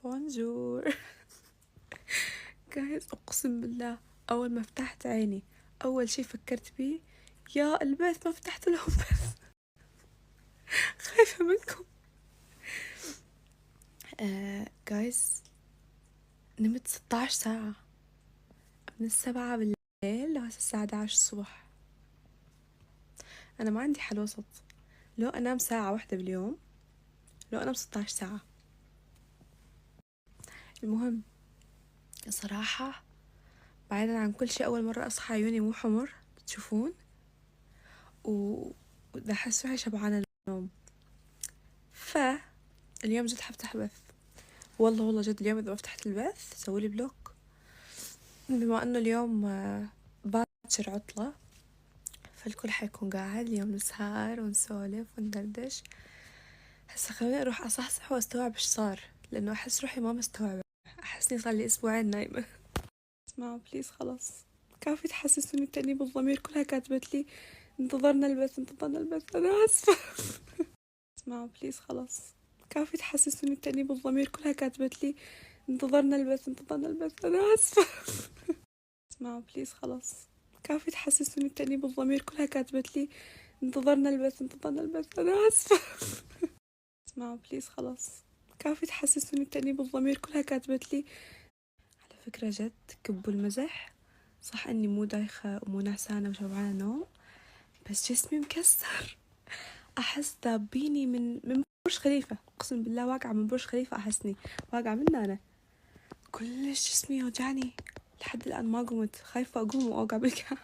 بونجور. جايز اقسم بالله اول ما فتحت عيني اول شي فكرت بيه يا البث ما فتحت لهم بث. خايفة منكم. جايز نمت 16 ساعة من 7 بالليل لغاية الساعة 11 الصبح. انا ما عندي حل وسط، لو انام ساعة واحدة باليوم لو انام 16 ساعة. المهم صراحة بعيدا عن كل شيء اول مرة اصحى عيوني مو حمر تشوفون وده احس روحي شبعانة النوم. فاليوم جد حفتح بث، والله جد اليوم اذا ما فتحت البث سوولي بلوك. بما انه اليوم باكر عطلة فالكل حيكون قاعد اليوم نسهر ونسولف وندردش. هسه خليني اروح اصحصح واستوعب ايش صار، لانه احس روحي ما مستوعبة، احسني صار لي اسبوعين نايمة. اسمعوا بليز خلاص كافي تحسسوني بتأنيب الضمير، كلها كاتبت لي انتظرنا البث انا اسفة. اسمعوا بليز خلاص كافي تحسسوني بتأنيب الضمير، كلها كاتبت لي انتظرنا البث انا اسفة. اسمعوا بليز خلاص كافي تحسسوني بتأنيب الضمير، كلها كاتبت لي انتظرنا البث انا اسفة. اسمعوا بليز خلاص كافي تحسسوني بتأنيب الضمير، كلها كاتبت لي. على فكرة جد كبوا المزح، صح اني مو دايخة ومو نعسانة وشبعانة نوم بس جسمي مكسر. احس دابيني من برج خليفة، اقسم بالله واقعة من برج خليفة، احسني واقعة من انا، كلش جسمي يوجعني لحد الان ما قمت، خايفة اقوم واوقع بالكعب.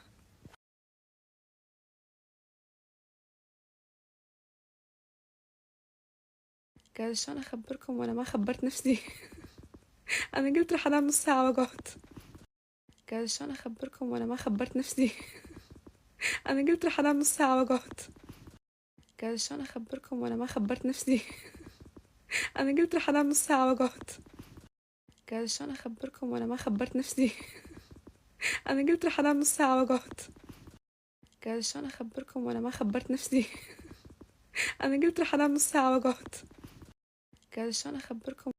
قاعدة شلون اخبركم وانا ما خبرت نفسي. انا قلت رح انام نص ساعة واقعد. قاعدة شلون اخبركم وانا ما خبرت نفسي. انا قلت رح انام نص ساعة واقعد. قاعدة شلون اخبركم وانا ما خبرت نفسي. انا قلت رح انام نص ساعة واقعد. قاعدة شلون اخبركم وانا ما خبرت نفسي. انا قلت رح انام نص ساعة واقعد. قاعدة شلون اخبركم وانا ما خبرت نفسي. انا قلت رح انام نص ساعة واقعد. قاعدة شلون اخبركم